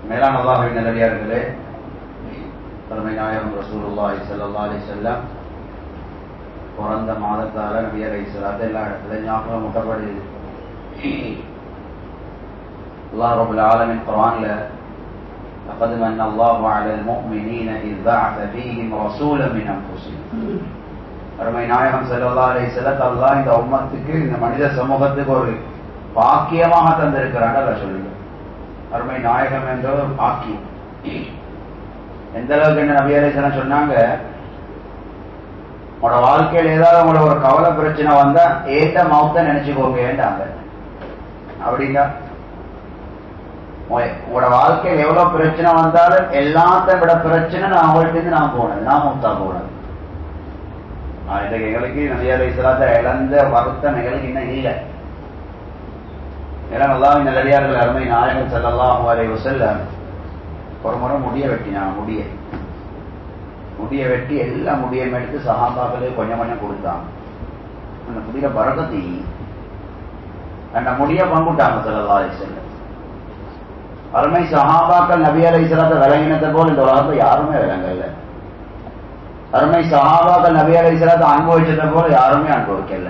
மேலான அல்லாஹ்வின் நல்லடியார்களே, அருமை நாயகம் ரசூலுல்லாஹி ஸல்லல்லாஹு அலைஹி வஸல்லம் பிறந்த மாதத்தால நபி அலைஹிஸ்ஸலாத்து எல்லா இடத்துலையும் ஞாபகம் ஊட்டப்படுது. அல்லாஹ் ரப்பல் ஆலமீன் குர்ஆன்ல لقد من الله على المؤمنين إذ بعث فيهم رسولا من أنفسهم. அருமை நாயகம் ஸல்லல்லாஹு அலைஹி வஸல்லம் அல்லாஹ் இந்த உம்மத்துக்கு, இந்த மனித சமூகத்துக்கு ஒரு பாக்கியமாக தந்திருக்கிறாங்க. அல்லாஹ் சொல்லுங்க, அருமை நாயகம் என்ற ஒரு பாக்கியம். எந்த அளவுக்கு என்ன நபி அலைஹிஸ்ஸலாம் சொன்னாங்க, உங்களோட வாழ்க்கையில் ஏதாவது உங்களோட ஒரு கவலை பிரச்சனை வந்தா ஏட்ட மௌத்த நினைச்சுக்கோங்கன்றாங்க. அப்படின்னா உங்களோட வாழ்க்கையில் எவ்வளவு பிரச்சனை வந்தாலும் எல்லாத்தையும் விட பிரச்சனை நான் அவங்கள்ட்ட இருந்து நான் போனது, நான் மௌத்தா போனது. இன்றைக்கு எங்களுக்கு நபி அலைஹிஸ்ஸலாத்தை இழந்த வருத்தம் எங்களுக்கு இன்னும் இல்லை. ஏன்னா அல்லாஹ்வின் நல்லடியார்கள் அருமை நாயகம் ஸல்லல்லாஹு அலைஹி வஸல்லம் ஒரு முறை முடிய வெட்டினாங்க. முடிய வெட்டி எல்லா முடியும் எடுத்து சஹாபாக்களுக்கு கொஞ்சம் கொஞ்சம் கொடுத்தாங்க. அந்த முடிய பரக்கத்தி அந்த முடிய பங்குட்டாங்க ஸல்லல்லாஹு அலைஹி வஸல்லம். அருமை சஹாபாக்கள் நபி அலைஹிஸ்ஸலாத்தை விளங்கினதை போல் இந்த உலகத்தை யாருமே விளங்கல. அருமை சஹாபாக்கள் நபி அலைஹிஸ்ஸலாத்தை அனுபவிச்சதை போல யாருமே அனுபவிக்கல.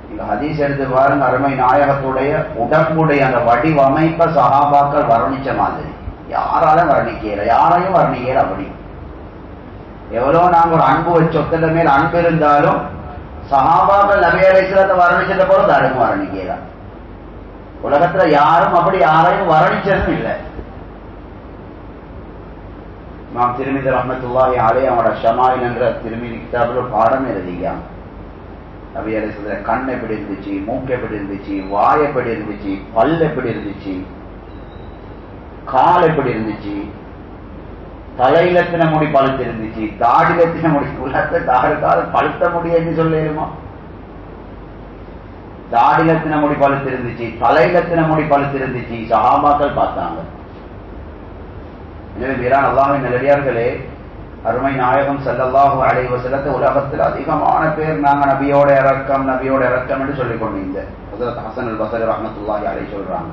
இந்த ஹதீஸ் எடுத்து பாருங்க, அருமை நாயகத்துடைய உடம்புடைய அந்த வடிவமைப்பை சஹாபாக்கள் வர்ணிச்ச மாதிரி யாராலும் வர்ணிக்கல, யாரையும் வர்ணிக்கல. அப்படி எவ்வளவு நாங்க ஒரு அன்பு வச்ச ஒத்தல மேல் அன்பு இருந்தாலும் சஹாபாக்கள் நபி அலைஹிஸ்ஸலாத்தை வர்ணிச்சதை போல தாருங்க வர்ணிக்கலாம். உலகத்துல யாரும் அப்படி யாரையும் வர்ணிச்சதும் இல்லை. இமாம் திர்மிதி ரஹ்மத்துல்லாஹி அலைஹி அவரோட ஷமாயில் என்ற திர்மிதி கிதாபில் ஒரு பாடம் எழுதிக்காங்க. நபி அலைஹிஸ்ஸலாம் கண் எப்படி இருந்துச்சு, மூக்கு எப்படி இருந்துச்சு, வாய் எப்படி இருந்துச்சு, பல் எப்படி இருந்துச்சு, கால் எப்படி இருந்துச்சு, தலையிலத்தின முடி பழுத்து இருந்துச்சு, தாடிலத்தின முடி, உலகத்தை தாடுக்கால பழுத்த முடி என்று சொல்லுமா? தாடிலத்தின முடி பழுத்து இருந்துச்சு, தலையிலத்தின முடி பழுத்து இருந்துச்சு. சஹாபாக்கள் பார்த்தாங்க. எனவே வீரான் அல்லாஹ்வின் நல்லடியார்களே, அருமை நாயகம் ஸல்லல்லாஹு அலைஹி வஸல்லம் உலகத்தில் அதிகமான பேர் நாங்க நபியோட இறக்கம் என்று சொல்லிக் கொண்டிருந்த ஹஜ்ரத் ஹஸன் அல் பஸரி ரஹ்மத்துல்லாஹி அலைஹி சொல்றாங்க,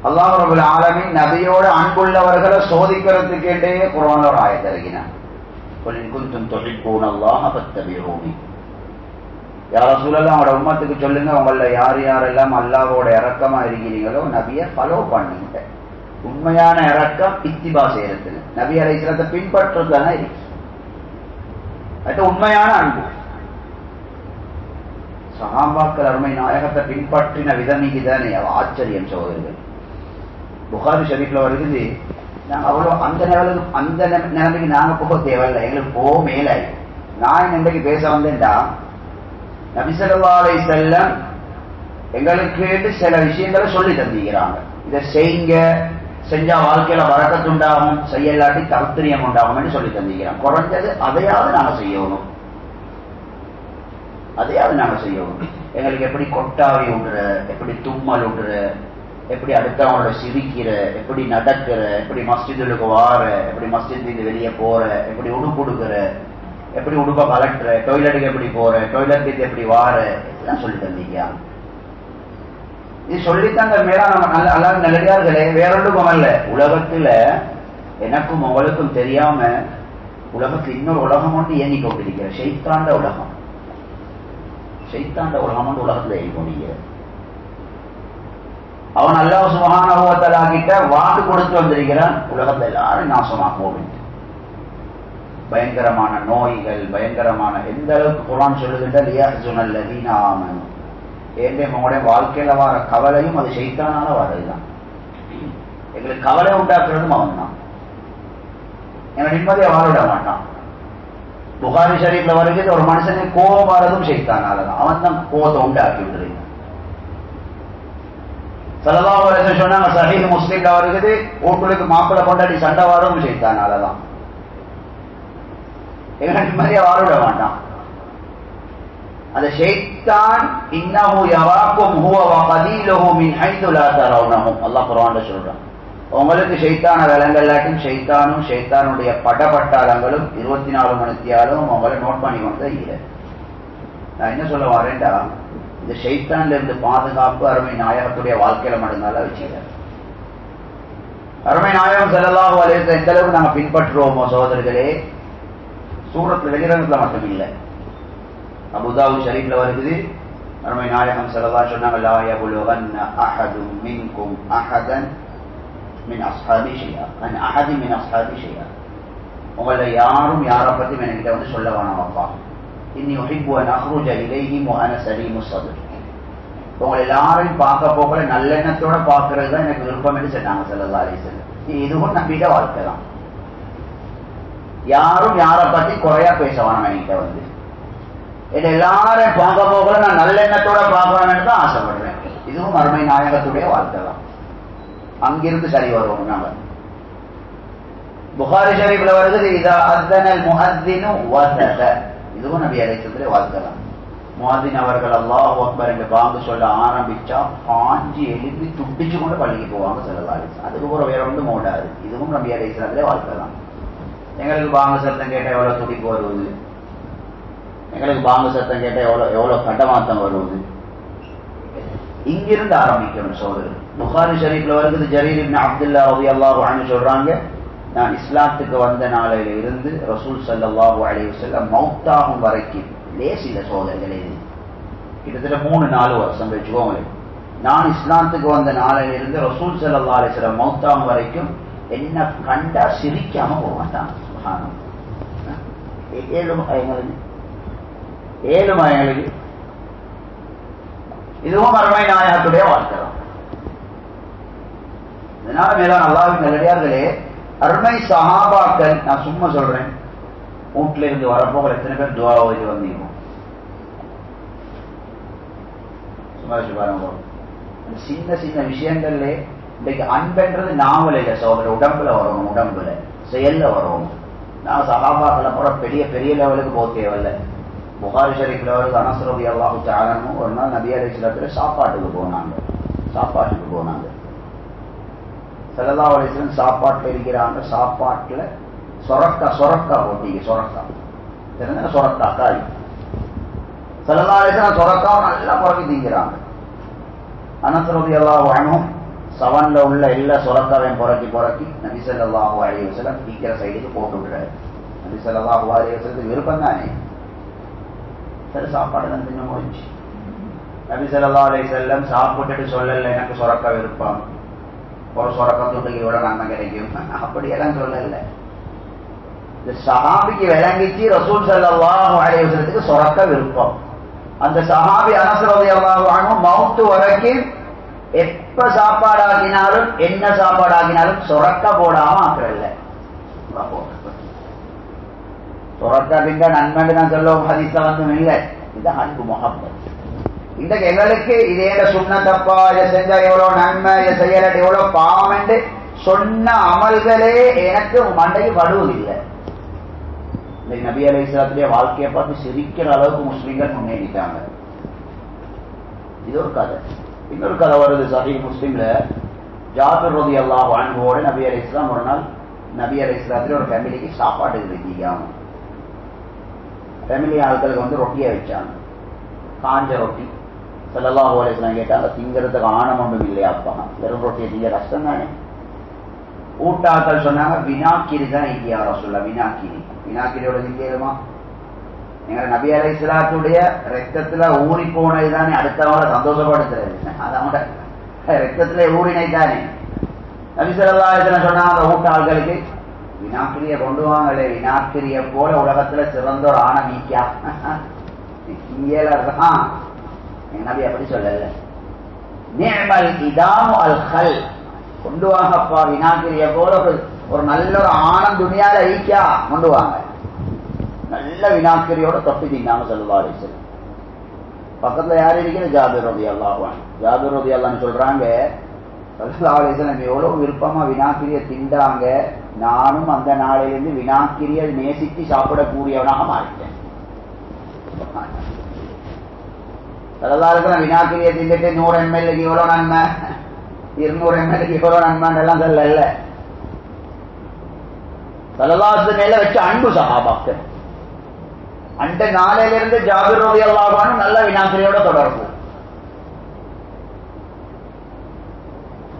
அல்லாஹ் ரப்பல் ஆலமீன் நபியோட அன்புள்ளவர்களை சோதிக்கிறதுக்கே குர்ஆன்ல ஒரு ஆயத் இறக்கினான். குல் இன் குன்தும் துஹிப்பூனல்லாஹ ஃபத்தபிஊனி. யா ரசூலல்லாஹ், உங்களோட உம்மத்துக்கு சொல்லுங்க, உங்கள யார் யாரெல்லாம் அல்லாஹ்வோட இரக்கமா இருக்கிறீங்களோ நபியை ஃபாலோ பண்ணுங்க. உண்மையான இரக்கம் இத்திபா செய்யறது, நபி அலைஹிஸ்ஸலாத்தை பின்பற்றுறது தானே இருக்கு. அது உண்மையான அன்பு. சஹாபாக்கள் அருமை நாயகத்தை பின்பற்றின விதமிக்கு தானே ஆச்சரியம் சகோதரர்கள். புகாரி ஷரீஃப்ல வருகிறது, நாங்க அவ்வளோ அந்த நிலைமைக்கு நாங்க போக தேவையில்லை, எங்களுக்கு போக மேலாய். நான் இன்றைக்கு பேச வந்தேன்டா, நபி ஸல்லல்லாஹு அலைஹி வஸல்லம் எங்களுக்கு சில விஷயங்களை சொல்லி தந்திக்கிறாங்க. இதை செய்யுங்க, செஞ்சா வாழ்க்கையில வரக்கத்துண்டாகும், செய்யலாட்டி தர்த்திரியம் உண்டாகும் என்று சொல்லி தந்திக்கிறாங்க. குறைஞ்சது அதையாவது நாங்க செய்யணும். எங்களுக்கு எப்படி கொட்டாவி விடுற, எப்படி தும்மல் விடுற, எப்படி அடுத்தவங்களோட சிரிக்கிற, எப்படி நடக்கிற, எப்படி மஸ்ஜிதுக்கு வார, எப்படி மஸ்ஜித் வெளியே போற, எப்படி உடுப்பு உடுக்கிற, எப்படி உடுப்ப கலட்டுற, டொய்லெட்டுக்கு எப்படி போற, டொய்லெட்டுக்கு எப்படி வார, இதெல்லாம் சொல்லி தந்தீங்க. இது சொல்லித்தாங்க மேலா நம்ம அல்லாஹ் நல்லடியார்களே, வேறொன்றுக்கும் அல்ல. உலகத்துல எனக்கும் உங்களுக்கும் தெரியாம உலகத்துல இன்னொரு உலகம் ஒன்று இயங்கி கொண்டிருக்கிற ஷைத்தாண்ட உலகம். ஒன்று உலகத்துல இயங்கி கொண்டிருக்கிற. அவன் அல்லாஹ் சுப்ஹானஹு வ தஆலா கிட்ட வாக்கு கொடுத்து வந்திருக்கிறான், உலகத்தை எல்லாரும் நாசமாக்குவோம். பயங்கரமான நோய்கள், பயங்கரமான எந்த அளவுக்கு குர்ஆன் சொல்லுகின்ற லியஹ்ஸுனல் லதீன ஆமனு, உங்களுடைய வாழ்க்கையில வர கவலையும் அது ஷைத்தானால வரதுதான். எங்களுக்கு கவலை உண்டாக்குறதும் அவன் தான். எங்களை நிம்மதியை வாழ விட மாட்டான். புகாரி ஷரீஃப்ல வருகிறது, ஒரு மனுஷனுக்கு கோபம் வரதும் ஷைத்தானாலதான். அவன் தான் கோபத்தை உண்டாக்கி விடுறது. ஸல்லல்லாஹு அலைஹி வஸல்லம் சொன்னாங்க, சஹீஹ் முஸ்லிம்ல வருகிறது, உங்களுக்கு மாப்பிள்ளை கொண்டாடி சண்டை வரவும் ஷைத்தானாலதான். எங்களை நிம்மதியை வாழ விட மாட்டான். அந்த ஷைத்தான் இன்னஹு யராக்கும் ஹுவ வ கதீலுஹு மின் ஹைது லா தரவுனஹும். அல்லாஹ் குர்ஆன்ல சொல்றான், உங்களுக்கு ஷைத்தான விலங்கல்லாட்டும் ஷைத்தானுடைய படபட்டாளங்களும் 24 மணித்தியாலும் உங்களை நோட் பண்ணி கொண்டு இல்லை. நான் என்ன சொல்ல வரேன்டா, இந்த ஷைத்தான்ல இருந்து பாதுகாப்பு அருமை நாயகத்துடைய வாழ்க்கையில மட்டும்தான் வச்சுக்கிறார். அருமை நாயகம் ஸல்லல்லாஹு அலைஹி வஸல்லம் எந்த அளவுக்கு நாங்கள் பின்பற்றுவோமோ சகோதரர்களே, சூரத்தில் வெளிரங்கத்தில் மட்டும் இல்லை. அபூதாவூத் ஷரீஃப்ல வருது, அருமை நாயகம் ஸல்லல்லாஹு அலைஹி வஸல்லம் சொன்னாங்க, லா யபுலுகன்ன அஹதும் மின்கும் அஹதன் மின் அஸ்ஹாபி ஷைஆ அன் அஹதி மின் அஸ்ஹாபி ஷைஆ. உங்களை யாரும் யாரை பற்றியும் என்கிட்ட வந்து சொல்ல வேணாம் அப்பா. இன்னி உஹிப்பு அன் அஹ்ருஜ இலைஹிம் வ அன சலீமு ஸத்ர். உங்களை எல்லாரையும் பார்க்க போகல நல்லெண்ணத்தோட பார்க்கறது தான் எனக்கு விருப்பம் என்று சொன்னாங்க ஸல்லல்லாஹு அலைஹி வஸல்லம். இதுவும் நம்பிக்கை வாழ்க்கை தான். யாரும் யாரை பத்தி குறையா பேச வேணாம் என்கிட்ட வந்து. என்ன எல்லாரையும் பார்க்க போகல நான் நல்லெண்ணத்தோட பார்க்கணும்னு தான் ஆசைப்படுறேன். இதுவும் அருமை நாயகத்துடைய வாழ்க்கை தான். அங்கிருந்து சரி வருவோம் நாங்கள். புகாரி ஷரீஃப்ல வருது, இதா அஸ்தனல் முஅஸ்ஸினு வஸத. இதுவும் நபி அலைஹிஸ்ஸலாத்துடைய வாழ்க்கை தான். முஅஸ்ஸின் அவர்கள் அல்லாஹு அக்பர் என்று பாங்கு சொல்ல ஆரம்பிச்சா பாஞ்சி எழுப்பி துடிச்சு கொண்டு பள்ளிக்கு போவாங்க ஸல்லல்லாஹு அலைஹி வஸல்லம். அதுக்கு கூட வேற ஒன்றும் ஓடாது. இதுவும் நபி அலைஹிஸ்ஸலாத்துடைய வாழ்க்கை தான். எங்களுக்கு பாங்கு சத்தம் கேட்டால் எவ்வளவு துடிப்பு வருவது, எங்களுக்கு பாங்கு சத்தம் கேட்டால் எவ்வளவு கட்டமாத்தம் வருவது. இங்கிருந்து ஆரம்பிக்கணும் சோதரர். புகாரி ஷரீஃப்ல வருகிறது, ஜரீர் இப்னு அப்துல்லா ரலியல்லாஹு அன்ஹு சொல்றாங்க, நான் இஸ்லாத்துக்கு வந்த நாளையில இருந்து ரசூல் ஸல்லல்லாஹு அலைஹி வஸல்லம் மௌத்தாகும் வரைக்கும் லேசில சோதரர்களே, கிட்டத்தட்ட 3-4 வருஷம் வச்சுக்கோங்களேன். நான் இஸ்லாத்துக்கு வந்த நாளையில இருந்து ரசூல் ஸல்லல்லாஹு அலைஹி வஸல்லம் மௌத்தாகும் வரைக்கும் என்ன கண்டா சிரிக்காம போக மாட்டான். ஏழு மயங்களுக்கு இதுவும் அருமை நாயகத்துடைய வாழ்க்கை தான். இதனால மேலான அல்லாஹ்வின் நல்லடியார்களே, அருமை சஹாபாக்கள், நான் சும்மா சொல்றேன், வீட்டுல இருந்து வரப்போக எத்தனை பேர் துஆ ஓதி வந்தீங்க? சும்மா பாருங்க. சின்ன சின்ன விஷயங்கள்ல இன்னைக்கு அன்பென்றது நாவல் இல்லை சோதரர், உடம்புல வரணும், உடம்புல செயல்ல வரணும். நான் சஹாபாக்களை போற பெரிய பெரிய லெவலுக்கு போக தேவையில்லை. புகாரி ஷரீஃப்ல வருது, அனஸ் ரலியல்லாஹு தஆலா அன்ஹு ஒரு நாள் நபி அலைஹிஸ்ஸலாத்துல சாப்பாட்டுக்கு போனாங்க. ஸல்லல்லாஹு அலைஹி வஸல்லம் சாப்பாட்டுல இருக்கிறாங்க. சாப்பாட்டுல சொரக்கா போட்டீங்க, சொரக்கா தெரிஞ்ச சொரக்கா காய். ஸல்லல்லாஹு அலைஹி வஸல்லம் சொரக்காவை நல்லா புறக்கி திங்கிறாங்க. அனஸ் ரலியல்லாஹு அன்ஹு சவன்ல உள்ள எல்லா சொரக்காவையும் புறக்கி நபி ஸல்லல்லாஹு அலைஹி வஸல்லம் தீக்கிற சைடுக்கு போட்டு விடுறாரு. நபி ஸல்லல்லாஹு அலைஹி வஸல்லத்துக்கு விருப்பம் தானே, சரி சாப்பாடு தான் தின்னு முடிஞ்சு. நபி ஸல்லல்லாஹு அலைஹி வஸல்லம் சாப்பிட்டுட்டு சொல்லல எனக்கு சொரக்கா விருப்பம், ஒரு சொரக்கா துண்டுக்கு விட நாங்கள் கிடைக்கும், அப்படியெல்லாம் சொல்லல. இந்த சஹாபிக்கு விளங்கிச்சு ரசூல் ஸல்லல்லாஹு அலைஹி வஸல்லத்துக்கு சொரக்கா விருப்பம். அந்த சஹாபி அனஸ் ரலியல்லாஹு அன்ஹு மௌத்து வரைக்கும் எப்ப சாப்பாடாகினாலும் என்ன சாப்பாடாகினாலும் சொரக்கா போடாம ஆக்குறல்ல. சொரக்கா திங்க நன்மைன்னு நான் சொல்லுவோம், ஹதீஸ்ல வந்து இல்லை. இது அன்பு முஹப்பத். இன்றைக்கு எங்களுக்கு இதே சுண்ணத்தப்பா, இதை செஞ்சா எவ்வளவு நன்மை, இதை செய்யல எவ்வளவு பாவம் என்று சொன்ன அமல்களே எனக்கு மண்டைக்கு படுவதில்லை. இன்னைக்கு நபி அலைஹிஸ்ஸலாத்துடைய வாழ்க்கையை பார்த்து சிரிக்கிற அளவுக்கு முஸ்லிம்கள் முன்னேறிட்டாங்க. இது ஒரு கதை. இன்னொரு கதை வருது சஹீஹ் முஸ்லிம்ல. ஜாபிர் ரலியல்லாஹு அன்ஹுவோட நபி அலைஹிஸ்ஸலாம் ஒரு நாள் நபி அலைஹிஸ்ஸலாத்துல ஒரு ஃபேமிலிக்கு சாப்பாட்டுக்கு வச்சிருக்காங்க. ஃபேமிலி ஆட்களுக்கு வந்து ரொட்டியை வச்சாங்க, காஞ்ச ரொட்டி. ஸல்லல்லாஹு அலைஹி வஸல்லம் கேட்டாங்க, திங்கிறதுக்கு ஆணம் ஒன்றும் இல்லையாப்பா, வெறும் ரொட்டியை திங்க கஷ்டம் தானே. ஊட்டாக்கள் சொன்னாங்க, வினாக்கிரி தான் இங்கே ரசூலுல்லாஹ். வினாக்கிரியோட திங்கேருமா? எங்க நபி அலைஹிஸ்ஸலாத்துடைய ரத்தத்துல ஊறி போனது தானே அடுத்தவங்கள சந்தோஷப்படுத்துறது. அது அவங்க ரத்தத்துல ஊறினை தானே. நபி ஸல்லல்லாஹு அலைஹி வஸல்லம் சொன்னாங்க, ஊட்ட ஆள்களுக்கு வினாக்கிரிய கொண்டு வாங்களே, வினாக்கிரிய போல உலகத்துல சிறந்த ஒரு ஆணை நீக்கா இங்கேலாம் எங்க நபி அப்படி சொல்லல. நிஅமல் இதாமு அல் கல், கொண்டு வாங்கப்பா வினாக்கிரிய போல ஒரு நல்ல ஒரு ஆணம் துணியால ஈக்கா கொண்டு வாங்க. நல்ல வினாக்கிரியோட தொப்பி தின்னாங்க ஸல்லல்லாஹு அலைஹி வஸல்லம். பக்கத்துல யார் இருக்கிறது? ஜாபிர் ரலியல்லாஹு அன்ஹு. ஜாபிர் ரலியல்லாஹு சொல்றாங்க, ஸல்லல்லாஹு அலைஹி வஸல்லம் எவ்வளவு விருப்பமா வினாக்கிரியை திண்டாங்க, நானும் அந்த நாளிலிருந்து வினாக்கிரியை நேசித்து சாப்பிடக்கூடியவனாக மாறிட்டேன். ஸல்லல்லாஹு அலைஹி வஸல்லம் வினாக்கிரியை திண்டுட்டு 100 ml எவ்வளவு நன்மை, 200 ml எவ்வளவு நன்மைன்னு எல்லாம் சொல்லல. ஸல்லல்லாஹு அலைஹி வஸல்லம் மேல வச்ச அன்பு சஹாபாக்கள். அந்த நாளிலிருந்து ஜாபிர் ரலியல்லாஹு அன்ஹு நல்ல வினாக்கிரியோட தொடர்பு.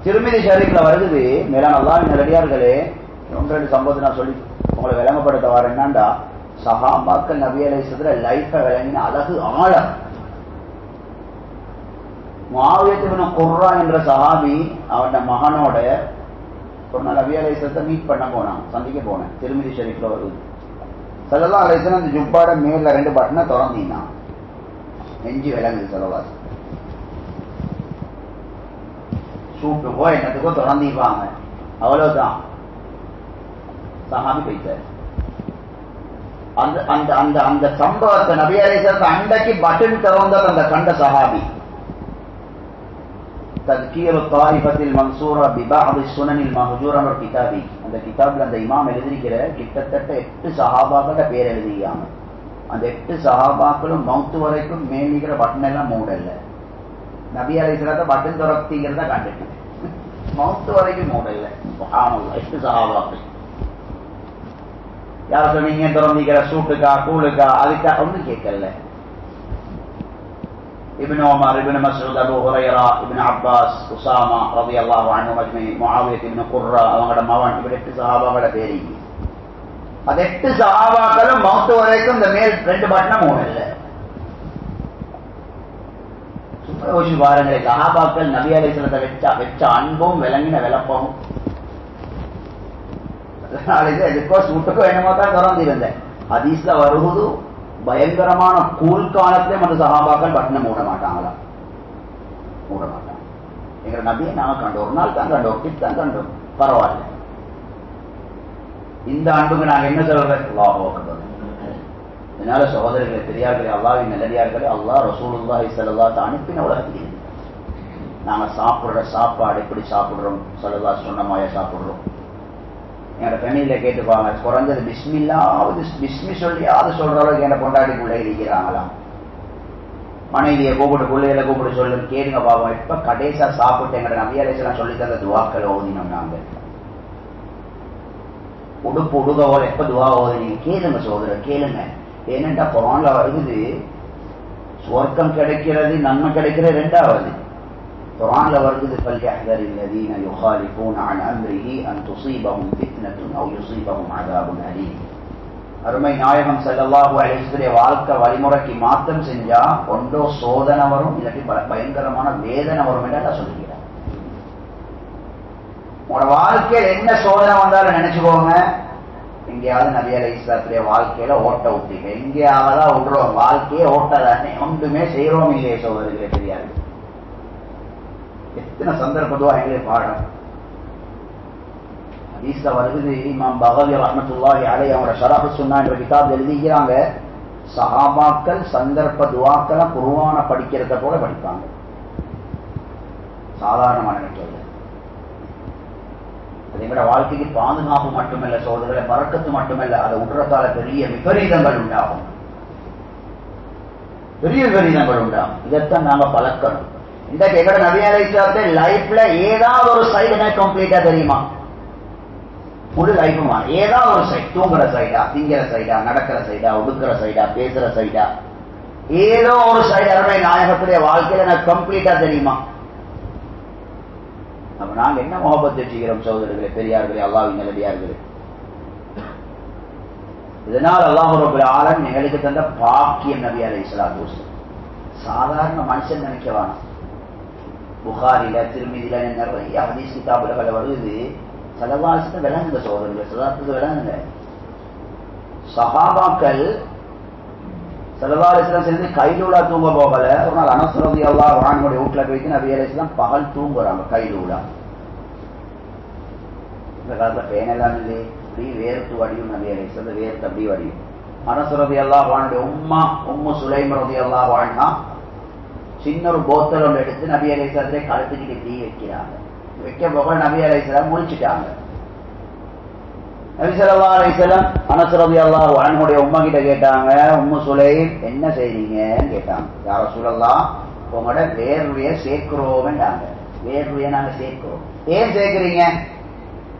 திருமிதி ஷரீஃப்ல வருது. மேலான அல்லாஹ்வின் நல்லடியார்களே, ஒன்று ரெண்டு சம்பவத்தை நான் சொல்லி உங்களை விளங்கப்படுத்த வர என்னண்டா, சஹாபாக்கள் நபி அலைஹிஸ்ஸலாத்துல லைஃபை விளங்கின அழகு ஆழம். முஆவியா இப்னு குர்ரா என்ற சஹாபி அவனோட மகனோட ஒரு நாள் நபி அலைஹிஸ்ஸலாத்தை மீட் பண்ண போனான், சந்திக்க போனேன். திருமிதி ஷரீஃப்ல வருது. ஸல்லல்லாஹு அலைஹி வஸல்லம் அந்த ஜுப்பாட மேல 2 பட்டனை திறந்தீங்கன்னா நெஞ்சு விளங்குது. ஸல்லல்லாஹு சூட்டுக்கோ என்னத்துக்கோ திறந்திப்பாங்க, அவ்வளவுதான். சஹாபி போயிட்டார். அந்த அந்த அந்த அந்த சம்பவத்தை நபி அலைஹிஸ்ஸலாத்து அன்றைக்கு பட்டன் திறந்தது அந்த கண்ட சஹாபி. தஸ்கீரு தாயிஃபத்தில் மன்சூரா பிபஅதி சுனனில் மஹ்ஜூரா ஒரு கிதாபி. அந்த கிதாப்ல அந்த இமாம் எழுதியிருக்கிற கிட்டத்தட்ட 8 சஹாபாக்களோட பேர் எழுதியாங்க. அந்த 8 சஹாபாக்களும் மௌத்து வரைக்கும் மேலிக்கிற பட்டன் எல்லாம் மூடல்ல. நபி அலைஹிஸ்ஸலாத்தை பட்டன் திறத்திங்கிறத கண்டுட்டு மௌத்து வரைக்கும் மூடல்ல. சுப்ஹானல்லாஹ், 8 சஹாபாக்கள். யார் சொன்னீங்க திறந்திக்கிற சூட்டுக்கா கூழுக்கா அதுக்கா ஒன்றும் கேட்கல. இப்னு உமர், இப்னு மஸ்ஊத், அபூ ஹுரைரா, இப்னு அப்பாஸ், உஸாமா ரலியல்லாஹு அன்ஹு அஜ்மஈன், முஆவியா இப்னு குர்ரா அவங்களோட மகன், இப்படி 8 சஹாபாக்களோட பேர். அது 8 சஹாபாக்களும் மௌத்து வரைக்கும் இந்த மேல் 2 பட்டனும் மூடல்ல. சும்மா யோசிச்சு பாருங்களேன், சஹாபாக்கள் நபி அலைஹிஸ்ஸலாத்தை வச்ச அன்பும் விளங்கின விளப்பமும். எதுக்கோ சூட்டுக்கோ என்னமோ தான் திறந்திருந்தேன். ஹதீஸ்ல வருவது பயங்கரமான கூல் காலத்திலே அந்த சஹாபாக்கள் பட்டனை மூட மாட்டாங்களா? மூட மாட்டாங்க. எங்க நபியை நாம கண்டோம், ஒரு நாள் தான் கண்டோம், டிப் தான் கண்டோம், பரவாயில்ல. இந்த அன்புக்கு நாங்க என்ன சொல்றோம்? அல்லாஹ் அக்பர். இதனால சகோதரர்களே, பெரியார்களே, அல்லாஹ்வின் நல்லடியார்களே, அல்லாஹ் ரசூலுல்லாஹி ஸல்லல்லாஹு அலைஹி வஸல்லம் அனுப்பின உலகத்தில் நாங்க சாப்பிடுற சாப்பாடு எப்படி சாப்பிடுறோம்? ஸல்லல்லாஹு சொன்ன மாதிரி சாப்பிடுறோம். என்னோட ஃபேமிலியில கேட்டுப்பாங்க, குறைஞ்சது பிஸ்மில்லாவது பிஸ்மி சொல்லியாவது சொல்ற அளவுக்கு என்ன கொண்டாடி பிள்ளை இருக்கிறாங்களாம். மனைவியை கூப்பிட்டு பிள்ளைகளை கூப்பிட்டு சொல்லு, கேளுங்க பாவம். எப்ப கடைசா சாப்பிட்டு எங்கட நபி அலைஹிஸ்ஸலாம் சொல்லி தந்த துவாக்களை ஓதினோம் நாங்க. உடுப்பு உடுகவோல எப்ப துவா ஓதினீங்க? கேளுங்க சோதரர், கேளுங்க. ஏனென்றா குர்ஆன்ல வருது, சுவர்க்கம் கிடைக்கிறது நன்மை கிடைக்கிறது 2வது. குர்ஆன்ல வருது, ஃபல்யஹ்தர் அல்லதீன யுகாலிஃபூன அன் அம்ரிஹி அன் துஸீபஹும் ஃபித்னத்துன் அவ் யுஸீபஹும் அஸாபுன் அலீம். அருமை நாயகம் ஸல்லல்லாஹு அலைஹி வஸல்லம் வாழ்க்கை வழிமுறைக்கு மாற்றம் செஞ்சா ஒன்றோ சோதனை வரும், இல்லாட்டி பயங்கரமான வேதனை வரும் என்று சொல்லுகிறார். உங்களோட வாழ்க்கையில் என்ன சோதனை வந்தாலும் நினைச்சுக்கோங்க, எங்கேயாவது நபி அலைஹிஸ்ஸலாத்துடைய வாழ்க்கையில ஓட்ட விட்டீங்க, எங்கேயாவது விடுறோம். வாழ்க்கையே ஓட்டதானே, ஒன்றுமே செய்யறோம் இல்லையே சோதனைகளே, தெரியாது. எத்தனை சந்தர்ப்பத்துவா எங்களே பாடம். ஹதீஸ்ல வருது, இமாம் பகவி ரஹ்மத்துல்லாஹி அலைஹி அவரோட ஷரஹ் சுன்னா என்ற கிதாப் எழுதிக்கிறாங்க, சஹாபாக்கள் சந்தர்ப்ப துஆக்களை குர்ஆன படிக்கிறத போல படிப்பாங்க. சாதாரணமான நினைக்கல. அது எங்களோட வாழ்க்கைக்கு பாதுகாப்பு மட்டுமல்ல சோதனை, பறக்கத்து மட்டுமல்ல, அதை உற்றத்தால பெரிய விபரீதங்கள் உண்டாகும். பெரிய விபரீதங்கள் உண்டாகும். இதைத்தான் நாம பழக்கணும். இந்த எங்கட நபி அலைஹிஸ்ஸலாத்து லைஃப்ல ஏதாவது ஒரு சைடு எனக்கு கம்ப்ளீட்டா தெரியுமா? முழு லைஃபுமா ஏதாவது ஒரு சைடு, தூங்குற சைடா, திங்கிற சைடா, நடக்கிற சைடா, உடுக்கிற சைடா, பேசுற சைடா, ஏதோ ஒரு சைடு அருமை நாயகத்துடைய வாழ்க்கையில எனக்கு கம்ப்ளீட்டா தெரியுமா? அப்ப நாங்க என்ன முகப்பத் வச்சுக்கிறோம் சகோதரர்களே, பெரியார்களே, அல்லாஹ்வின் நல்லடியார்களே. இதனால் அல்லாஹ் ரப்பல் ஆலமீன் எங்களுக்கு தந்த பாக்கியம் நபி அலைஹிஸ்ஸலாத்து வஸல்லம். சாதாரண மனுஷன் நினைக்க வேணாம். புகாரில திருமிதில நிறைய ஹதீஸ் கிதாபுல வருது. ஸல்லல்லாஹு அலைஹி வஸல்லம் விளங்குங்க சகோதரர்களே, ஸல்லல்லாஹு விளங்குங்க. சஹாபாக்கள் ஸல்லல்லாஹு அலைஹி வஸல்லம் சேர்ந்து கைலூலா தூங்க போகல. ஒரு நாள் அனஸ் ரலியல்லாஹு அன்ஹுடைய வீட்டுல போயிட்டு நபி அலைஹிஸ்ஸலாம் பகல் தூங்குறாங்க கைலூலா. இந்த காலத்துல பேனெல்லாம் இல்லை, இப்படி வேர்த்து வடியும் நபி அலைஹிஸ்ஸலாம், வேர்த்து அப்படி வடியும். அனஸ் ரலியல்லாஹு அன்ஹுடைய உம்மு சுலைம் ரலியல்லாஹு அன்ஹா சின்ன ஒரு போத்தல் ஒன்று எடுத்து நபி அலைஹிஸ்ஸலாத்தை கழுத்துக்கிட்டு தீ வைக்கிறாங்க. வைக்க போக நபி அலைஹிஸ்ஸலாம் முழிச்சுட்டாங்க. நபி ஸல்லல்லாஹு அலைஹி வஸல்லம் அனஸ் ரலியல்லாஹு அன்ஹுடைய உம்மா கிட்ட கேட்டாங்க, உம்மு சுலைம் என்ன செய்றீங்கன்னு கேட்டாங்க. யா ரசூலல்லாஹ், உங்களோட வேர்வையை சேர்க்கிறோம்னாங்க. வேர்வையை நாங்க சேர்க்கிறோம். ஏன் சேர்க்கிறீங்க?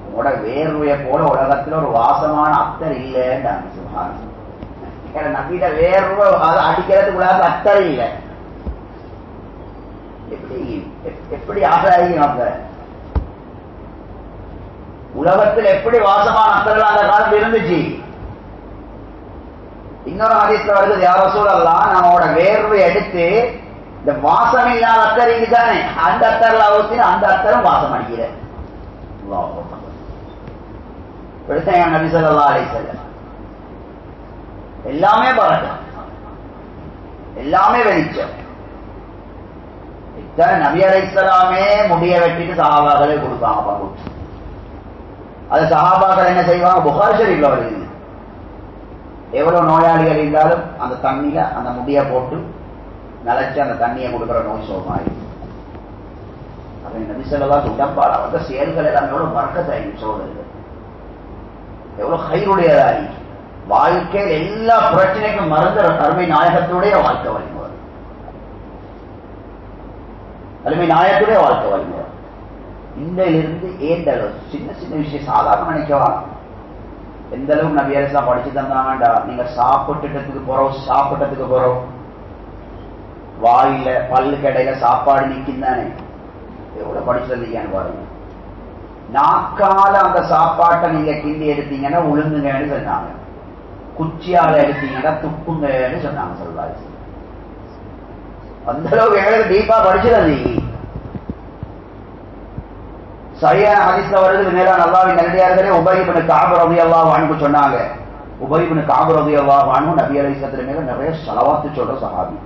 உங்களோட வேர்வையை போல உலகத்துல ஒரு வாசமான அத்தர் இல்லைன்றாங்க. சுப்ஹானல்லாஹ், நபியிட வேர்வை அதை அடிக்கிறதுக்குள்ள அத்தர் இல்லை. எப்படி எப்படி ஆசாரிங்க? உலகத்தில் எப்படி வாசமான அத்தர்கள் அந்த காலத்தில் இருந்துச்சு. இன்னொரு ஹதீஸ்ல வருது, யா ரசூலல்லாஹ், நம்மளோட வேர்வை எடுத்து இந்த வாசம் இல்லாத அத்தரிக்கு தானே அந்த அத்தர்ல ஊத்தி அந்த அத்தரும் வாசம் அடிக்கிற. நபி ஸல்லல்லாஹு அலைஹி வஸல்லம் எல்லாமே பரக்கத், எல்லாமே வெளிச்சம். நபி அலைஹிஸ்ஸலாமே முடிய வெட்டிட்டு சஹாபாக்களே கொடுப்பாங்க பங்கு. அது சஹாபாக்கள் என்ன செய்வாங்க, புகாரி ஷரீஃப்ல வருது, எவ்வளவு நோயாளிகள் இருந்தாலும் அந்த தண்ணியில அந்த முடிய போட்டு நிலைச்சு அந்த தண்ணியை கொடுக்கிற நோய் சோகமாயிருக்கு. நபி ஸல்லல்லாஹு உடம்பால் அவங்க செயல்கள் எல்லாம் எவ்வளவு பரக்கத்தாயிருக்கு சோதர்கள், எவ்வளவு கைருடையதாயி. வாழ்க்கையில் எல்லா பிரச்சனைக்கும் மறந்த அருமை நாயகத்துடைய வாழ்க்கை வழிமுறை, அருமை நாயகத்துடைய வாழ்க்கை வழிமுறை. இன்றிலிருந்து ஏந்த அளவு சின்ன சின்ன விஷயம் சாதாரண நினைக்கவா. எந்த அளவுக்கு நபி அலைஹிஸ்ஸலாம் படிச்சு தந்தாங்கடா, நீங்க சாப்பிட்டதுக்கு போறோம் வாயில பல்லு கடையில சாப்பாடு நிற்கின்றானே, எவ்வளவு படிச்சு தந்தீங்கன்னு பாருங்க. நாக்கால அந்த சாப்பாட்டை நீங்க கிண்டி எடுத்தீங்கன்னா உளுங்குங்கன்னு சொன்னாங்க, குச்சியால எடுத்தீங்கன்னா துப்புங்கன்னு சொன்னாங்க சொல்றாரு. அந்த அளவுக்கு எங்களுக்கு டீப்பா படிச்சுறது. சரியான ஹதீஸ்ல வருது, மேலான அல்லாஹ்வின் நல்லடியார்களே, உபய் இப்னு கஅப் ரலியல்லாஹு அன்ஹு சொன்னாங்க. உபய் இப்னு கஅப் ரலியல்லாஹு அன்ஹு நபி அலைஹிஸ்ஸலாம் மேல நிறைய ஸலவாத் சொல்ற சஹாபி.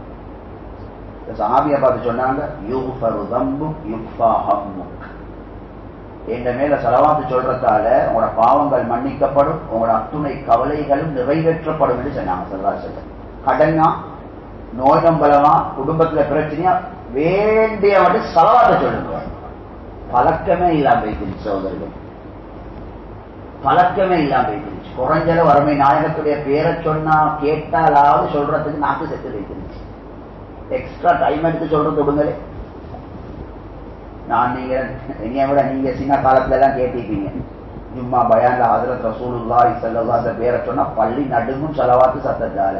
இந்த சஹாபியை பார்த்து சொன்னாங்க, யுஃபரு தம்புக் யுஃபா ஹம்முக், என்ற மேல ஸலவாத் சொல்றதால உங்களோட பாவங்கள் மன்னிக்கப்படும், உங்களோட அத்துணை கவலைகளும் நிறைவேற்றப்படும் என்று சொன்னாங்க ஸல்லல்லாஹு அலைஹி வஸல்லம். கடனா நோய் நம்பலமா குடும்பத்துல பிரச்சனையா வேண்டிய மட்டும் ஸலவாத் சொல்லுங்க. பழக்கமே இல்லாம போயிடுச்சு சோதர்கள், பழக்கமே இல்லாம போயிடுச்சு. குறைஞ்சல வறுமை நாயகத்துடைய பேரை சொன்னா கேட்டாலாவது சொல்றதுக்கு நாக்கு செத்து வைத்திருச்சு. எக்ஸ்ட்ரா டைம் எடுத்து சொல்றது விடுங்களே. நான் நீங்க என்னைய விட நீங்க சின்ன காலத்துல எல்லாம் கேட்டிருப்பீங்க, ஜும்மா பயான்ல ஹஜ்ரத் ரசூலுல்லாஹி ஸல்லல்லாஹு அலைஹி பேரை சொன்னா பள்ளி நடுங்கும் ஸலவாத்து சத்தத்தால.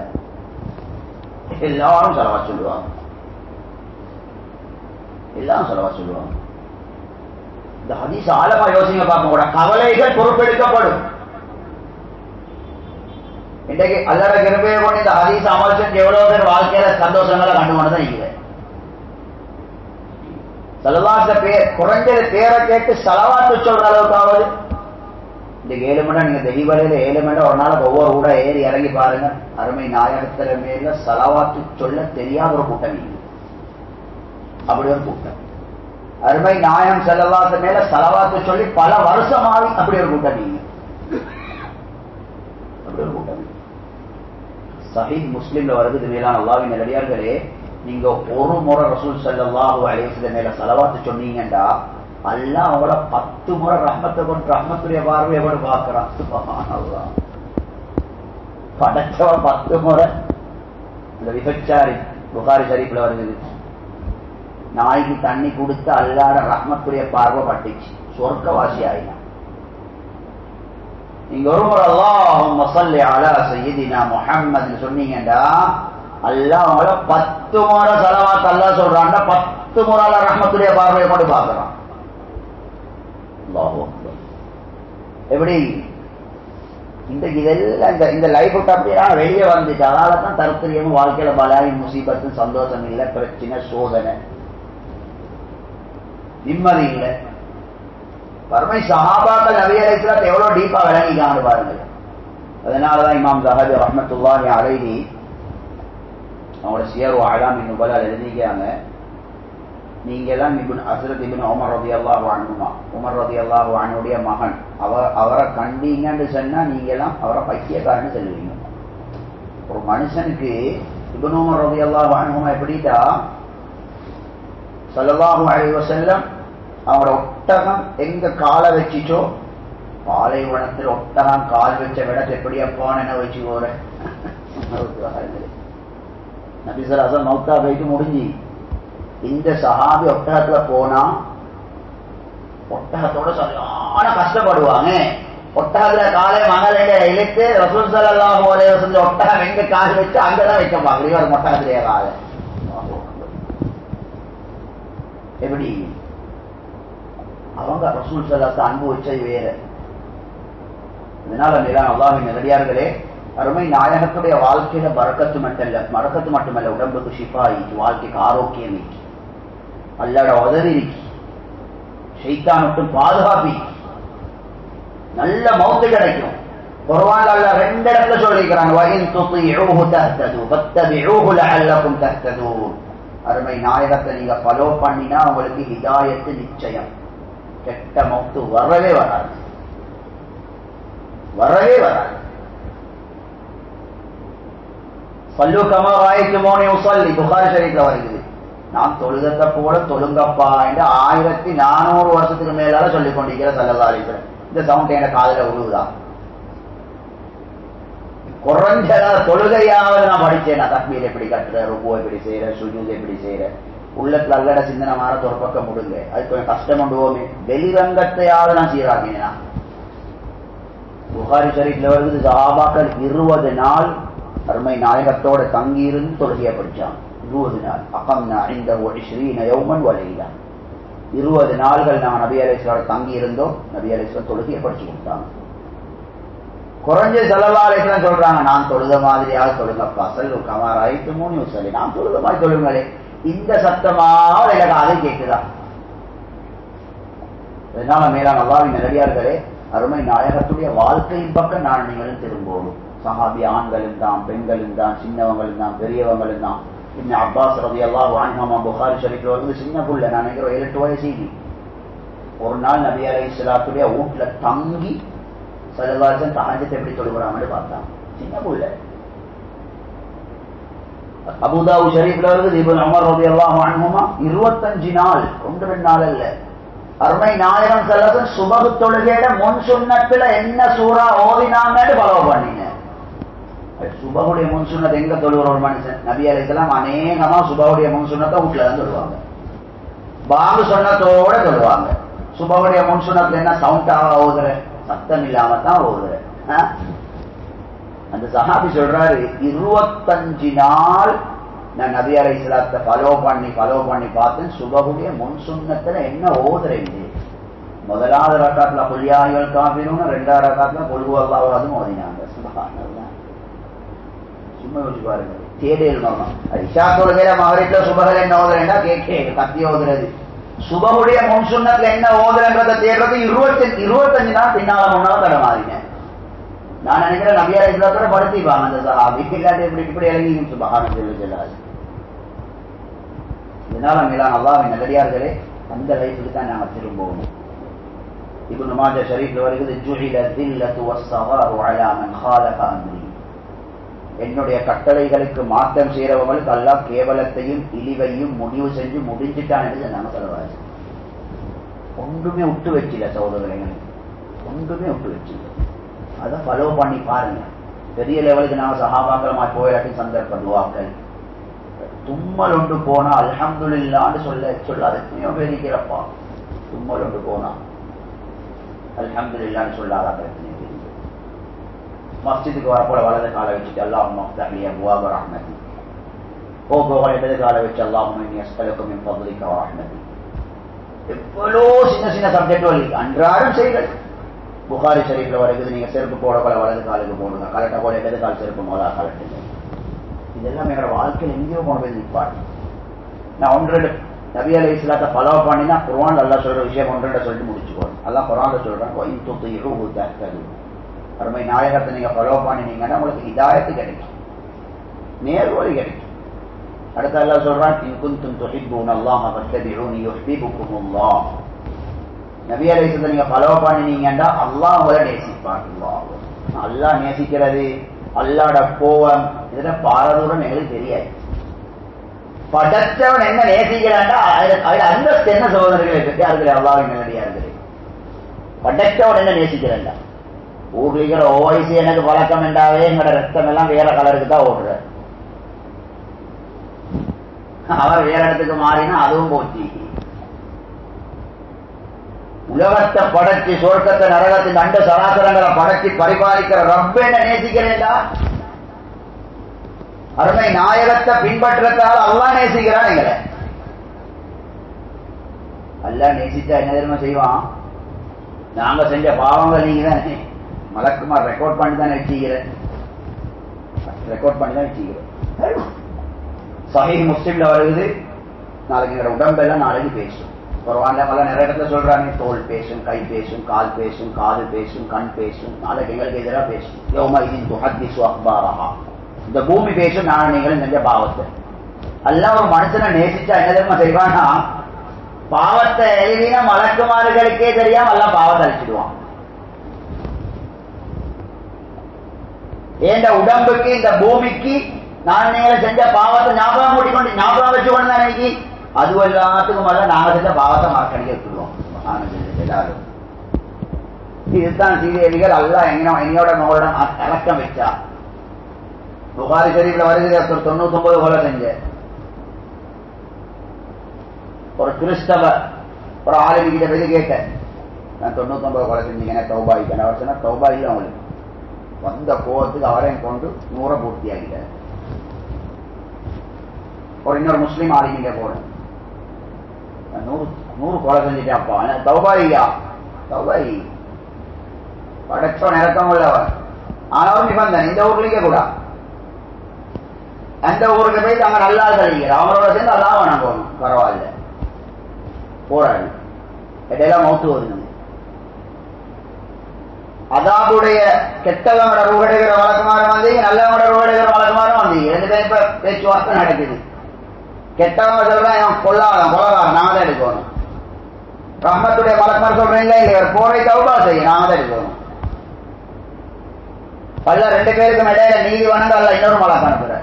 எல்லாரும் ஸலவாத் சொல்லுவாங்க, எல்லாரும் ஸலவாத் சொல்லுவாங்க. இந்த ஹதீஸ் ஆழமா யோசிங்க பார்க்க கூட கவலைகள் பொறுப்பெடுக்கப்படும். இன்றைக்கு அல்லற கிருபையை கொண்டு இந்த ஹதீஸ் அமல் செஞ்சு எவ்வளவு பேர் வாழ்க்கையில சந்தோஷங்களை கண்டுகொண்டுதான் இல்லை. ஸலவாத் பேர் குறைஞ்சது பேரை கேட்டு ஸலவாத்து சொல்ற அளவுக்காவது இன்னைக்கு 7 மணி நீங்க தெளிவலையில 7 மணி ஒரு நாளைக்கு ஒவ்வொரு கூட ஏறி இறங்கி பாருங்க, அருமை நாயகத்தில மேல ஸலவாத்து சொல்ல தெரியாத ஒரு கூட்டம் இல்லை. அப்படி ஒரு கூட்டம். அருமை நாயகம் ஸல்லல்லாஹு மேல ஸலவாத்து சொல்லி பல வருஷமாகி அப்படி ஒரு கூட்டம் இல்லை. அப்படி ஒரு கூட்டம். சஹீஹ் முஸ்லிம்ல வருது, மேலான அல்லாஹ்வின் நல்லடியார்களே, நீங்க ஒரு முறை ரசூல் ஸல்லல்லாஹு அலைஹி வஸல்லம் மேல ஸலவாத்து சொன்னீங்கடா அல்லாஹ் அவங்கள 10 முறை ரஹ்மத்தை கொண்டு ரஹ்மத்துடைய பார்வை எவ்வளவு பார்க்கிறான். சுப்ஹானல்லாஹ். படைச்சவ 10 முறை. இந்த விபச்சாரி புகாரி ஷரீஃப்ல வருது, நாய்க்கு தண்ணி கொடுத்து அல்லாஹ்வோட ரஹ்மத்துடைய பார்வை பட்டுச்சு, சொர்க்கவாசி ஆயினா. நீங்க ஒரு முறை அல்லாஹும்ம ஸல்லி அலா சய்யிதினா முஹம்மது சொன்னீங்கடா அல்லாஹ் அவங்கள 10 முறை ஸலவாத் அல்லாஹ் சொல்றான்டா 10 முறை ரஹ்மத்துடைய பார்வையை கொண்டு பார்க்கிறான். அல்லாஹு அக்பர். எப்படி இன்றைக்கு இதெல்லாம் இந்த லைஃப் விட்டு அப்படியே வெளியே வந்துட்டு, அதனால தான் தருத்திரியமும் வாழ்க்கையில பலாயி முசீபத்தும் சந்தோஷம் இல்லை, பிரச்சனை சோதனை நிம்மதி இல்லை. பரமை சஹாபாக்கள் நபி அலைஹிஸ்ஸலாம் எவ்வளவு டீப்பா விளங்கிக்காங்க பாருங்க. அதனாலதான் இமாம் ஸஹாபி ரஹ்மத்துல்லாஹி அலைஹி அவங்களோட சியர் அலாமின் நுபலால் எழுதிக்காங்க, நீங்க எல்லாம் ஹஸ்ரத் இப்னு உமர் ரலியல்லாஹு அன்ஹுமா, உமர் ரலியல்லாஹு அன்ஹுடைய மகன், அவரை கண்டீங்கன்னு சொன்னா நீங்க எல்லாம் அவரை பைத்தியக்காரன்னு சொல்லுவீங்க. ஒரு மனுஷனுக்கு இப்னு உமர் ரலியல்லாஹு அன்ஹுமா எப்படிட்டா, ஸல்லல்லாஹு அலைஹி வஸல்லம் அவங்களோட ஒட்டகம் எங்க காலை வச்சுச்சோ, பாலைவனத்தில் ஒட்டகம் கால் வச்ச விட எப்படி அப்பான்னு என்ன வச்சு போற நபி ஸல்லல்லாஹு அலைஹி வஸல்லம் மௌத்தா போயிட்டு முடிஞ்சு. இந்த சஹாபி ஒட்டகத்துல போனா ஒட்டகத்தோட சரியான கஷ்டப்படுவாங்க. ஒட்டகத்துல காலை மகள் இழுத்து ரசூல் ஸல்லல்லாஹு அலைஹி வஸல்லம் ஒட்டகம் எங்க கால் வச்சு அங்கதான் வைக்க பாக்குறீங்க ஒரு ஒட்டகத்திலேயே காலை. எப்படி அவங்க ரசூல் ஸல்லல்லாஹு அன்பு வச்சது வேற, இதனால மேலான அல்லாஹ்வின் நல்லடியார்களே, அருமை நாயகத்துடைய வாழ்க்கையில பரக்கத்து மட்டுமல்ல, உடம்புக்கு ஷிஃபா இருக்கு, வாழ்க்கைக்கு ஆரோக்கியம் இருக்கு, அல்லாஹ்வோட உதவி இருக்கு, ஷைத்தான் விட்டு பாதுகாப்பி, நல்ல மௌத்து கிடைக்கும். குர்ஆன்ல அல்லாஹ் 2 இடத்துல சொல்லிக்கிறாங்க, வஇன் துதிஊஹு தஹ்தது ஃபத்தபிஊஹு லஅல்லகும் தஹ்ததூன். அருமை நாயகத்தை நீங்க ஃபாலோ பண்ணினா உங்களுக்கு ஹிதாயத்து நிச்சயம். கெட்ட மௌத்து வரவே வராது. சல்லு கமா ராய்துமூனி உஸல்லி, புகாரி ஷரீஃப்ல வருகிறது. நான் தொழுதத்தை போல தொழுங்கப்பா என்று 1400 வருஷத்துக்கு மேலால சொல்லிக் கொண்டிருக்கிற ஸல்லல்லாஹு அலைஹி வஸல்லம். இந்த சவுண்ட் என் காதுல விழுவுதா? குறைஞ்ச தொழுகையாவது நான் படிச்சேன். தக்பீர் எப்படி கட்டுற, ருக்கூ எப்படி செய்யற, சுஜூத் எப்படி செய்யற, உள்ளத்துல அல்லட சிந்தனை மாற ஒரு பக்கம் முடுங்க, அது கொஞ்சம் கஷ்டம் கொண்டுவோமே. வெளிரங்கத்தையாவது நான் சீராக்கினா. புகாரி ஷரீஃப்ல வருது, சஹாபாக்கள் 20 நாள் அருமை நாயகத்தோட தங்கியிருந்து தொழுகையை படிச்சான். 20 நாள். அகம்னா இந்தஹு 20 யௌமன் வ லைலா. 20 நாள்கள் நாங்கள் நபி அலைஹிஸ்ஸலாம் தங்கி இருந்தோம். நபி அலைஹிஸ்ஸலாம் தொழுகையை படிச்சு கொடுத்தாங்க. குறைஞ்ச ஸல்லல்லாஹு அலைஹி வஸல்லம் சொல்றாங்க, நான் தொழுத மாதிரியாக தொழுங்கப்பா, சல்லு கமா ராய்துமூனி உஸல்லி, நான் தொழுத மாதிரி தொழுங்களே. இந்த சத்தமாக எனக்கு அதை கேட்குதா? இதனால மேலான அல்லாஹ்வின் நல்லடியார்களே, அருமை நாயகத்துடைய வாழ்க்கையின் பக்கம் நான் நீங்களும் திரும்பணும். சஹாபி ஆண்களும் தான், பெண்களும் தான், சின்னவங்களும் தான், பெரியவங்களும் தான். இப்னு அப்பாஸ் ரலியல்லாஹு அன்ஹுமா புகாரி ஷரீஃப்ல வந்து சின்ன புள்ள, நான் நினைக்கிறேன் 7-8 வயசு. ஒரு நாள் நபி அலைஹிஸ்ஸலாத்துடைய வீட்டுல தங்கி ஸல்லல்லாஹு அலைஹி வஸல்லம் தஹஜ்ஜத் எப்படி தொழுகிறாங்கன்னு பார்த்தாங்க. சின்ன புள்ள. அபூ தாவூத் ஷரீஃப்ல வந்து இப்னு உமர் ரலியல்லாஹு அன்ஹுமா 25 நாள், 1-2 நாள் அல்ல, அருமை நாயகம் ஸல்லல்லாஹு அலைஹி வஸல்லம் சுபஹ் தொழுகையில முன் சுன்னத்துல என்ன சூரா ஓதினாங்கன்னு ஃபாலோ பண்ணீங்க. சுபஹுடைய முன் சுன்னத் எங்க தொழுகிற ஒரு மனுஷன்? நபி அலைஹிஸ்ஸலாம் அநேகமா சுபஹுடைய முன் சுன்னத்தை வீட்டுல தான் தொழுவாங்க. பாங்கு சுன்னத்தோட தொழுவாங்க. சுபஹுடைய முன் சுன்னத்துல என்ன சவுண்டாக ஓதுற, சத்தம் இல்லாம தான் ஓதுற. அந்த சஹாபி சொல்றாரு, 25 நாள் நான் நபி அலைஹிஸ்ஸலாத்தை ஃபாலோ பண்ணி பார்த்தேன், சுபஹுடைய முன் சுன்னத்துல என்ன ஓதுறேன். முதலாவது ரக்காத்துல குல் யா அய்யுஹல் காஃபிரூன், 2வது ரக்காத்துல குல் ஹுவல்லாஹு அஹத் ஓதினாங்க. சுப்ஹானல்லாஹ். சும்மா யோசிச்சு பாருங்க, தேடல் மரணம். இஷா தொழுகையில மகரிப்ல சுபஹ்ல என்ன ஓதுறேன்னா கத்தி ஓதுறது. சுபஹுடைய முன் சுன்னத்துல என்ன ஓதுறன்றதை தேடுறது 25 நாள் பின்னால முன்னால தடமாறினேன். நான் நினைக்கிறேன் நபி அலைஹிஸ்ஸலாத்தோட படுத்திப்பாங்க அந்த சஹாபி, இல்லாட்டி இப்படி இறங்கி சுப்ஹானல்லாஹ். இதனால மேலான அல்லாஹ்வின் நல்லடியார்களே, அந்த லைஃபுக்கு தான் நாம திரும்பவும். இப்னு மாஜா ஷரீஃப்ல வருகிறது, ஜுஇல தில்லத்து வஸ்ஸகாரு அலா மன் காலஃப அம்ரி. என்னுடைய கட்டளைகளுக்கு மாற்றம் செய்யறவங்களுக்கு அல்லாஹ் கேவலத்தையும் இழிவையும் முடிவு செஞ்சு முடிஞ்சிட்டான் என்று நாம சொல்லுவாரு. ஒன்றுமே விட்டு வச்சில்ல சகோதரர்களே, ஒன்றுமே விட்டு வச்சில்ல. அதை ஃபாலோ பண்ணி பாருங்க. பெரிய லெவலுக்கு நாம சஹாபாக்களமா போயாட்டி சந்தர்ப்ப துவாக்கள், தும்மல் ஒன்று போனா அல்ஹம்துலில்லாஹ்னு சொல்லாத எத்தனையோ பேர் இருக்கிறப்பா. தும்மல் ஒன்று போனா அல்ஹம்துலில்லாஹ்னு சொல்லாத எத்தனையோ பேர். மஸ்ஜிதுக்கு வரப்போல வலது காலை வச்சுட்டு அல்லாஹும்ம ஃப்தஹ் லி அப்வாப ரஹ்மதி, போக இடது காலை வச்சு அல்லாஹும்ம இன்னி அஸ்அலுக மின் ஃபضلிக வ ரஹ்மதி. எவ்வளோ சின்ன சப்ஜெக்ட் இருக்கு, அன்றாடம் செய்கள். புகாரி ஷரீஃப்ல வருகிறது, நீங்க செருப்பு போடப்போல வலது காலுக்கு போடுங்க, கலட்ட போல இடது கால் செருப்பு மோதா கலட்டுங்க. இதெல்லாம் எங்களோட வாழ்க்கையில் எங்கேயோ கொண்டு போய் நிற்பாடு. நான் 1-2 நபி அலைஹிஸ்ஸலாத்தை ஃபாலோ பண்ணினா குர்ஆன் அல்லாஹ் சொல்ற விஷயம் 1-2 சொல்லிட்டு முடிச்சுக்கோங்க. அல்லாஹ் குர்ஆன்ல சொல்றான், வ இன் துதிஊஹு தஹ்தது. அருமை நாயகத்தை நீங்க ஃபாலோ பண்ணினீங்கன்னா உங்களுக்கு ஹிதாயத்து கிடைக்கும், நேர்வழி கிடைக்கும். அடுத்து அல்லாஹ் சொல்றான், இன் குன்தும் துஹிப்பூனல்லாஹ ஃபத்தபிஊனி யுஹ்பிபுக்குமுல்லாஹ். நபி அலைஹிஸ்ஸலாத்தை நீங்க ஃபாலோ பண்ணினீங்கன்னா அல்லாஹ் உங்களை நேசிப்பான். அல்லாஹ் நேசிக்கிறது, அல்லாஹ்வோட கோவம், இதுல பாரதூரம் எங்களுக்கு தெரியாது. படைச்சவன் என்ன நேசிக்கிறான்டா அதுல அந்தஸ்து என்ன சகோதரர்களே, யாருக்குது அல்லாஹ்வின் நல்லடியார்களே. படைச்சவன் என்ன நேசிக்கிறான்டா, ஊர்லிக்கிற ஓய்சி எனக்கு பழக்கம் என்றாவே எங்களோட ரத்தம் எல்லாம் வேற கலருக்கு தான் ஓடுற. அவர் வேற இடத்துக்கு மாறினா அதுவும் போச்சு. உலகத்தை படைச்சு சொர்க்கத்தை நரகத்தின் அண்ட சராசரங்களை படைச்சு பரிபாலிக்கிற ரப்ப என்ன நேசிக்கிறேன்டா. அருமை நாயகத்தை பின்பற்றத்தால் அல்லாஹ் நேசிக்கிறான் எங்களை. அல்லாஹ் நேசிச்சா என்ன தெரியுமா செய்வான், நாங்க செஞ்ச பாவங்கள் நீங்க தானே, மலக்குமார் ரெக்கார்ட் பண்ணி தான் வச்சுக்கிறேன், ரெக்கார்ட் பண்ணி தான் வச்சுக்கிறேன். சஹீஹ் முஸ்லிம்ல வருது, நாளைக்கு எங்களோட உடம்பெல்லாம் நாளைக்கு பேசும். குர்ஆன்ல எல்லாம் நிறைய இடத்துல சொல்றாங்க, தோல் பேசும், கை பேசும், கால் பேசும், காது பேசும், கண் பேசும், நாளைக்கு எங்களுக்கு எதிராக பேசும். யௌமைதின் துஹத்திஸு அக்பாரஹா, இந்த பூமி பேசும் நான் நீங்களும் செஞ்ச பாவத்தை. அல்லாஹ் ஒரு மனுஷனை நேசிச்சா என்ன தெரியுமா செய்வானா, பாவத்தை எழுதின மலக்குமார்களுக்கே தெரியாம எல்லாம் பாவத்தை அழிச்சிடுவான். இந்த உடம்புக்கு இந்த பூமிக்கு நான் நீங்களும் செஞ்ச பாவத்தை ஞாபகம் கூட்டிக்கொண்டு ஞாபகம் வச்சுக்கொண்டு தான் இன்னைக்கு அது எல்லாத்துக்கும் முதல்ல நாங்க செஞ்ச பாவத்தை மறக்கடிக்க வச்சுடுவோம். எல்லாரும் இதுதான் சீதேவிகள் அல்லாஹ் என்னோட மகளோட இறக்கம் வச்சா. புகாரி ஷரீஃப்ல வருகிறது, 99 கொலை செஞ்ச ஒரு கிறிஸ்தவ ஒரு ஆளுமை கிட்ட போய் கேட்டேன், நான் 99 கொலை செஞ்சீங்க தௌபா இல்ல. அவர் சொன்னா தௌபா இல்லை, அவங்களுக்கு வந்த கோவத்துக்கு அவரையும் கொண்டு 100 பூர்த்தி ஆகிட்டார். ஒரு இன்னொரு முஸ்லீம் ஆளுமிங்க போறேன், 100 கொலை செஞ்சுட்டாப்பா, தௌபாயியா தௌபாயி படைச்சோன் இறக்கம் உள்ளவர். ஆனாலும் நிபந்தனை இந்த ஊர்லயே கூட அந்த ஊருக்கு போய் அங்க நல்லா கழிக்கிற அவங்களோட சேர்ந்து அதான் வேணாம் போகணும், பரவாயில்ல போராடு எல்லாம் மௌத்து வருது. அதாவுடைய கெட்டவங்களோட ரூபடைகிற வழக்கமாறும் வந்து நல்லவங்களோட ரூபடைகிற வழக்கமாறும் வந்து 2 பேரும் இப்ப பேச்சுவார்த்தை நடக்குது. கெட்டவங்க சொல்றேன் இவன் கொலகாரன் நாம தான் எடுக்கணும். ரஹ்மத்துடைய வழக்கமாறு சொல்றீங்களா இல்லையா, போரை தௌபா செய்ய நாம தான் எடுக்கணும். அல்ல 2 பேருக்கும் இடையில நீதி வணங்க அல்ல இன்னொரு மலக்கு அனுப்புற.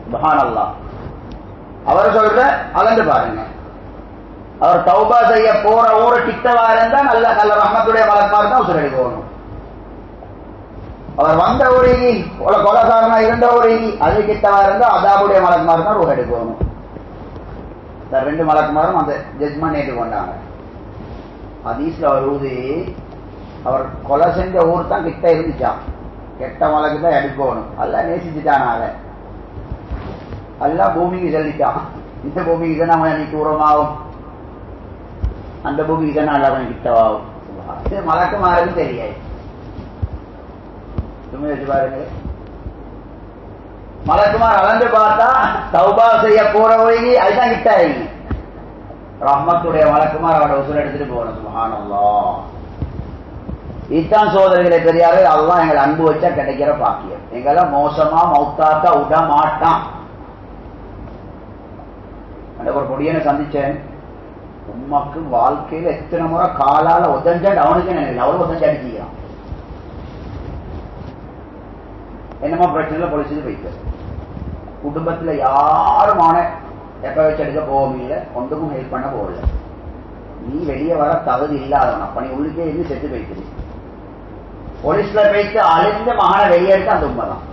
சுப்ஹானல்லாஹ். அவர் சொல்ற அளந்து பாருங்க, அவர் தௌபா செய்ய போற ஊரு கிட்டவா இருந்தா நல்ல நல்ல ரஹ்மத்துடைய வழக்கமாறு தான் உசுர் எடுக்கணும். அவர் வந்த ஊரிகி கொலகாரனா இருந்த ஊரிகி அது கிட்டவா இருந்தா அதாவுடைய வழக்கமாறு தான் ரூஹ் எடுக்கணும். 2 மலக்குமாரும் அந்த ஜட்ஜ்மெண்ட் ஏற்றுக்கொண்டாங்க. ஹதீஸ்ல வருவது, அவர் கொலை செஞ்ச ஊர் தான் கிட்ட இருந்துச்சான், கெட்ட மலக்கு தான் எடுக்கணும். அல்ல நேசிச்சுட்டானால அல்ல பூமிக்கு செல்லிட்டான். இந்த பூமிக்கு தான் நம்ம நீ தூரமாகும், அந்த பூமிக்கு தான் நல்லா கொஞ்சம் கிட்டவாகும். இது மலக்குமாருக்கு தெரியாது. வச்சு பாருங்க, மலக்குமார் அளந்து பார்த்தா தௌபா செய்ய போற வழி அதுதான் கிட்ட ஆகி ரஹ்மத்துடைய மலக்குமார் அவரோட உசுர எடுத்துட்டு போகணும். சுப்ஹானல்லாஹ். இதுதான் சோதனைகளை பெரியாரு அதுதான் எங்களை அன்பு வச்சா கிடைக்கிற பாக்கியம். எங்கெல்லாம் மோசமா மௌத்தாக்க விட மாட்டான். ஒரு பொடியனை சந்திச்சேன், உமாக்கு வாழ்க்கையில எத்தனை முறை காலால உதஞ்ச அவனுக்கு நினைக்கல, அவரும் உதஞ்சு அடிச்சுக்கிறான். என்னமா பிரச்சனை பொலிசுக்கு போயிட்டு குடும்பத்துல யாரும் அவனை எப்ப வச்சு எடுக்க போகவும் இல்லை, ஒன்றுக்கும் ஹெல்ப் பண்ண போகல. நீ வெளியே வர தகுதி இல்லாதவன், அப்ப நீ உள்ளுக்கே இருந்து செத்து போயிட்டு போலீஸ்ல போயிட்டு அழிந்த மகனை வெளியெடுத்து அந்த உண்மைதான்.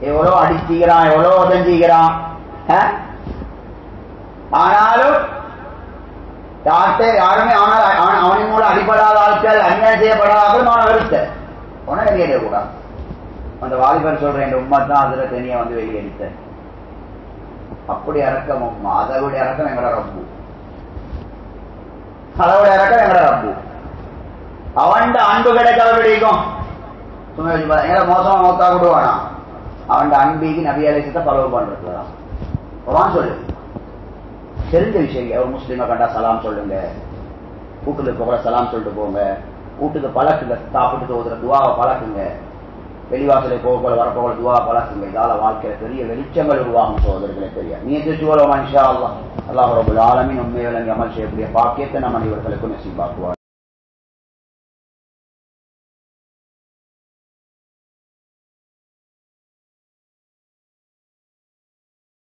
எவ்வளவு அடிச்சுக்கிறான், எவ்வளவு உதஞ்சிக்கிறான். ஆனாலும் யாருமே அவனின் மூலம் அடிபடாத ஆட்கள், அநியாயம் செய்யப்படாத ஆட்கள் அவனை வெறுத்த உன வெளியேற கூடாது. அந்த வாலிபர் சொல்றேன், என் உண்மை தான் அதுல தனியா வந்து வெளியெடுத்த. அப்படி இறக்கம் அதை விட இறக்கம் எங்கட ரப்பு, அதோட இறக்கம் எங்கட ரப்பு. அவன் அன்பு கிடைக்க பிடிக்கும். எங்களை மோசமா மௌத்தா கொடுவானா, அவன் அன்பிக்கு நபி அலைஹிஸ்ஸலாத்தை ஃபாலோ பண்றதுதான் குர்ஆன் சொல்லு. தெரிஞ்ச விஷயம், ஒரு முஸ்லீமை கண்டா சலாம் சொல்லுங்க, வீட்டுல போகிற சலாம் சொல்லிட்டு போங்க, வீட்டுக்கு பழக்குங்க, சாப்பிட்டு ஓதுற துவாவை பழக்குங்க, வெளிவாசலை போக வரப்போகிற துவாவை பழக்குங்க. இதால வாழ்க்கையில பெரிய வெளிச்சங்கள் உருவாகும் சோதரிகளை. பெரிய நீ இன்ஷா அல்லாஹ். அல்லாஹ் ரப்பல் ஆலமீன் உண்மை விளங்கி அமல் செய்யக்கூடிய பாக்கியத்தை நம் அனைவர்களுக்கும் நசீபாக்குவார்.